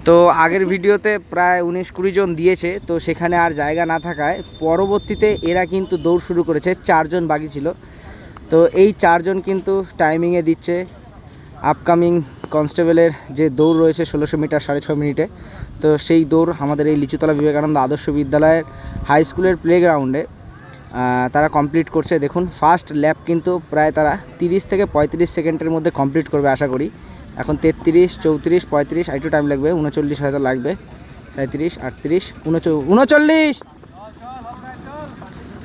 তো আগের ভিডিওতে প্রায় 19-20 জন দিয়েছে, তো সেখানে আর জায়গা না থাকায় পরবর্তীতে এরা কিন্তু দৌড় শুরু করেছে। 4 জন বাকি ছিল, তো এই 4 জন কিন্তু টাইমিংয়ে দিচ্ছে আপকামিং কনস্টেবলের যে দৌড় রয়েছে 1600 মিটার 6.5 মিনিটে। তো সেই দৌড় আমাদের এই লিচুতলা বিবেকানন্দ আদর্শ বিদ্যালয়ের হাই স্কুলের প্লেগ্রাউন্ডে তারা কমপ্লিট করছে। দেখুন ফার্স্ট ল্যাপ কিন্তু প্রায় তারা 30 থেকে 35 সেকেন্ডের মধ্যে কমপ্লিট করবে আশা করি। এখন 33, 34, 35, একটু টাইম লাগবে, 39 হয়তো লাগবে, 37, 38, 39।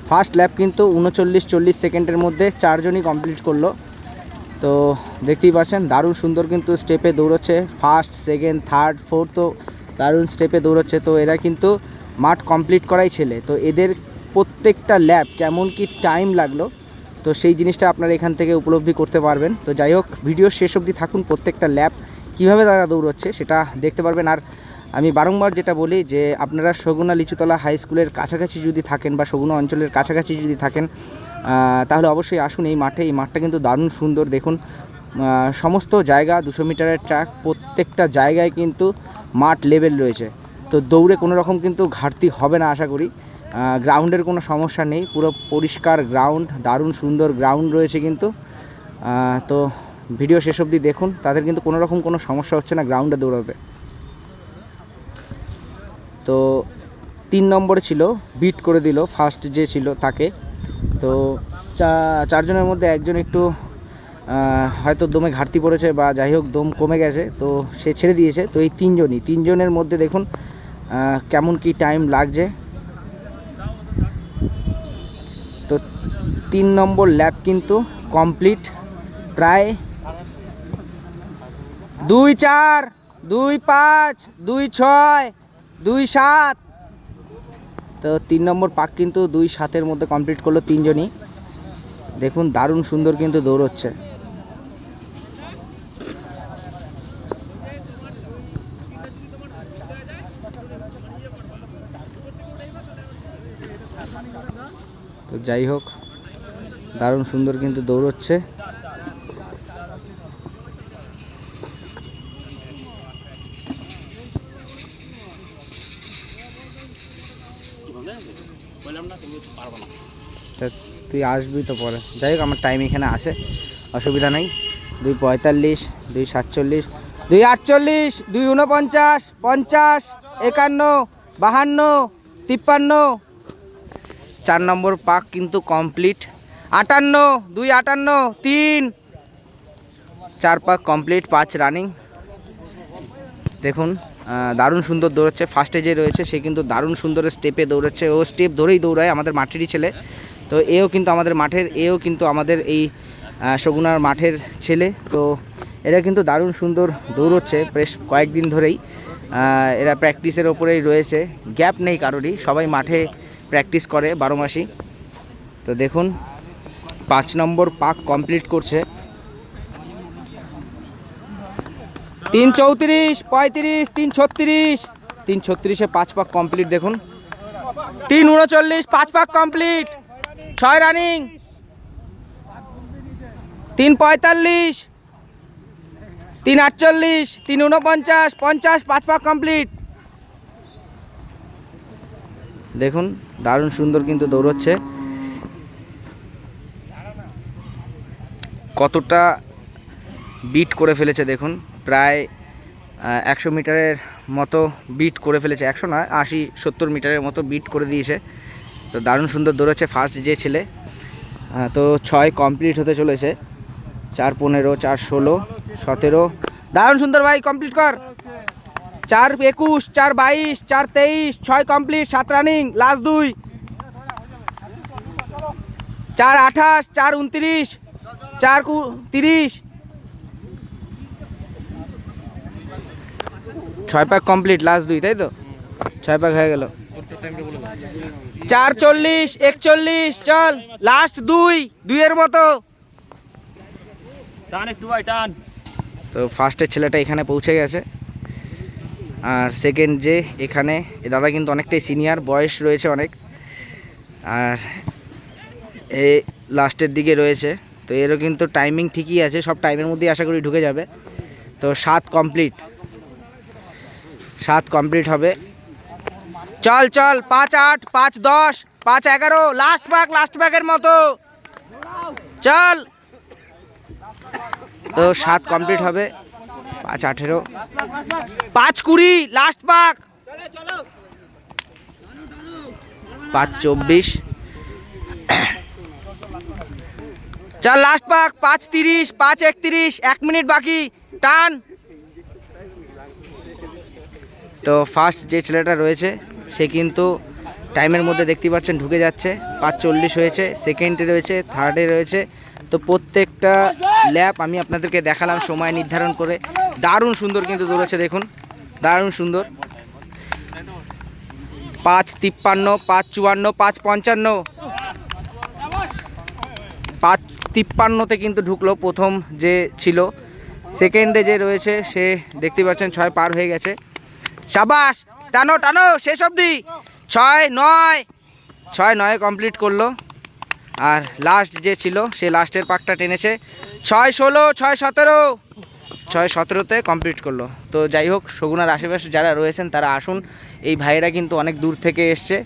ফার্স্ট ল্যাপ কিন্তু 39-40 সেকেন্ডের মধ্যে 4 জনই কমপ্লিট করলো। তো দেখতেই পাচ্ছেন দারুণ সুন্দর কিন্তু স্টেপে দৌড়চ্ছে, ফার্স্ট, সেকেন্ড, থার্ড, ফোর্থ, তো দারুণ স্টেপে দৌড়চ্ছে। তো এরা কিন্তু মাঠ কমপ্লিট করাই ছেলে, তো এদের প্রত্যেকটা ল্যাপ কেমন কি টাইম লাগলো তো সেই জিনিসটা আপনারা এখান থেকে উপলব্ধি করতে পারবেন। তো যাই হোক, ভিডিও শেষ অবধি থাকুন, প্রত্যেকটা ল্যাপ কীভাবে তারা দৌড়চ্ছে সেটা দেখতে পারবেন। আর আমি বারংবার যেটা বলি যে আপনারা সগুনা লিচুতলা হাই স্কুলের কাছাকাছি যদি থাকেন বা সগুনা অঞ্চলের কাছাকাছি যদি থাকেন তাহলে অবশ্যই আসুন এই মাঠে। এই মাঠটা কিন্তু দারুণ সুন্দর। দেখুন সমস্ত জায়গা 200 মিটারের ট্র্যাক, প্রত্যেকটা জায়গায় কিন্তু মাঠ লেভেল রয়েছে। তো দৌড়ে কোনো রকম কিন্তু ঘাটতি হবে না আশা করি। গ্রাউন্ডের কোনো সমস্যা নেই, পুরো পরিষ্কার গ্রাউন্ড, দারুণ সুন্দর গ্রাউন্ড রয়েছে কিন্তু। তো ভিডিও শেষ অবধি দেখুন, তাদের কিন্তু কোনো রকম কোনো সমস্যা হচ্ছে না গ্রাউন্ডে দৌড়াবে। তো 3 নম্বরে ছিল, বিট করে দিল ফার্স্ট যে ছিল তাকে। তো 4 জনের মধ্যে একজন একটু হয়তো দমে ঘাটতি পড়েছে বা যাই হোক দম কমে গেছে, তো সে ছেড়ে দিয়েছে। তো এই 3 জনের মধ্যে দেখুন কেমন কি টাইম লাগছে। তো 3 নম্বর ল্যাপ কিন্তু কমপ্লিট, প্রায় 2:4, 2:5, 2:6, 2:7। তো 3 নম্বর পাক কিন্তু 2:7-এর মধ্যে কমপ্লিট করলো 3 জনই। দেখুন দারুণ সুন্দর কিন্তু দৌড়চ্ছে। তো যাই হোক, দারুণ সুন্দর কিন্তু দৌড়চ্ছে। তুই আসবি তো পরে, যাই হোক আমার টাইম এখানে আসে, অসুবিধা নেই। 2:45, 2:47, 2:48, 2:49, 50, 51, 52, 53। 4 নম্বর পাক কিন্তু কমপ্লিট, 58, 2:58, 3, 4 পাক কমপ্লিট, 5 রানিং। দেখুন দারুণ সুন্দর দৌড়চ্ছে। ফার্স্টে যে রয়েছে সে কিন্তু দারুণ সুন্দর স্টেপে দৌড়চ্ছে, ও স্টেপ ধরেই দৌড়ায়, আমাদের মাঠেরই ছেলে। তো এও কিন্তু আমাদের মাঠের, এও কিন্তু আমাদের এই সগুনার মাঠের ছেলে। তো এরা কিন্তু দারুণ সুন্দর দৌড়চ্ছে বেশ কয়েকদিন ধরেই। এরা প্র্যাকটিসের ওপরেই রয়েছে, গ্যাপ নেই কারোরই, সবাই মাঠে প্র্যাকটিস করে 12 মাসই। তো দেখুন 5 নম্বর পাক কমপ্লিট করছে, 3:34, 35, 3:36, 3:36-এ 5 পাক কমপ্লিট। দেখুন 3:39, 5 পাক কমপ্লিট, 6 রানিং, 3:45, 3:48, 3:49, 50, 5 পাক কমপ্লিট। দেখুন দারুণ সুন্দর কিন্তু দৌড়চ্ছে। কতটা বিট করে ফেলেছে দেখুন, প্রায় 100 মিটারের মতো বিট করে ফেলেছে, 100 না 80-70 মিটারের মতো বিট করে দিয়েছে। তো দারুণ সুন্দর দৌড়চ্ছে ফার্স্ট যে ছেলে। তো 6 কমপ্লিট হতে চলেছে, 4:15, 4:16, 17। দারুণ সুন্দর ভাই, কমপ্লিট কর। 4:21, 4:22, 4:23, 6 কমপ্লিট, 7 রানিং, লাস্ট 2, 4:28, 4:29, 4:30, 6 পাক কমপ্লিট, লাস্ট 2, তাই তো 6 পাক হয়ে গেল। 4:40, 41, চল লাস্ট 2 এর মতো। তো ফার্স্টের ছেলেটা এখানে পৌঁছে গেছে, আর সেকেন্ড যে এখানে, এ দাদা কিন্তু অনেকটাই সিনিয়র, বয়স রয়েছে অনেক, আর এ লাস্টের দিকে রয়েছে। তো এরও কিন্তু টাইমিং ঠিকই আছে, সব টাইমের মধ্যেই আশা করি ঢুকে যাবে। তো 7 কমপ্লিট। 7 কমপ্লিট হবে। চল চল 5-8 5-10 5-11 লাস্ট পাকের মতো চল। তো 7 কমপ্লিট হবে। 5-18 5-20 লাস্ট পাক। 5-24 চল লাস্ট পাক। 5-30 5-31 1 মিনিট বাকি টান। তো ফার্স্ট যে ছেলেটা রয়েছে সে কিন্তু টাইমের মধ্যে দেখতে পাচ্ছেন ঢুকে যাচ্ছে। 5:40 হয়েছে, সেকেন্ডে রয়েছে, থার্ডে রয়েছে। তো প্রত্যেকটা ল্যাপ আমি আপনাদেরকে দেখালাম সময় নির্ধারণ করে। দারুণ সুন্দর কিন্তু দৌড়েছে, দেখুন দারুণ সুন্দর। 5:53 5:54 5:55 5:53-তে কিন্তু ঢুকলো প্রথম যে ছিল। সেকেন্ডে যে রয়েছে সে দেখতে পাচ্ছেন 6 পার হয়ে গেছে। শাবাশ, টানো টানো শেষ অবধি। 6-9 কমপ্লিট করলো। আর লাস্ট যে ছিল সে লাস্টের পাকটা টেনেছে। 6-16 6-17 6-17-তে কমপ্লিট করলো। তো যাই হোক, সগুনার আশেপাশে যারা রয়েছেন তারা আসুন। এই ভাইয়েরা কিন্তু অনেক দূর থেকে এসছে।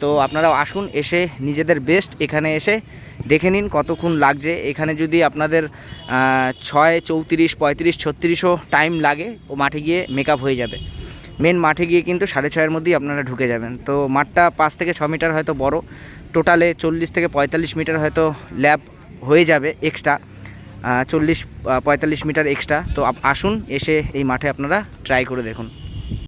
তো আপনারাও আসুন, এসে নিজেদের বেস্ট এখানে এসে দেখে নিন কতক্ষণ লাগছে। এখানে যদি আপনাদের 6:34 35 36ও টাইম লাগে, ও মাঠে গিয়ে মেকআপ হয়ে যাবে। মেন মাঠে গিয়ে কিন্তু 6:30-এর মধ্যেই আপনারা ঢুকে যাবেন। তো মাঠটা 5 থেকে 6 মিটার হয়তো বড়, টোটালে 40 থেকে 45 মিটার হয়তো ল্যাব হয়ে যাবে এক্সট্রা, 40-45 মিটার এক্সট্রা। তো আসুন, এসে এই মাঠে আপনারা ট্রাই করে দেখুন।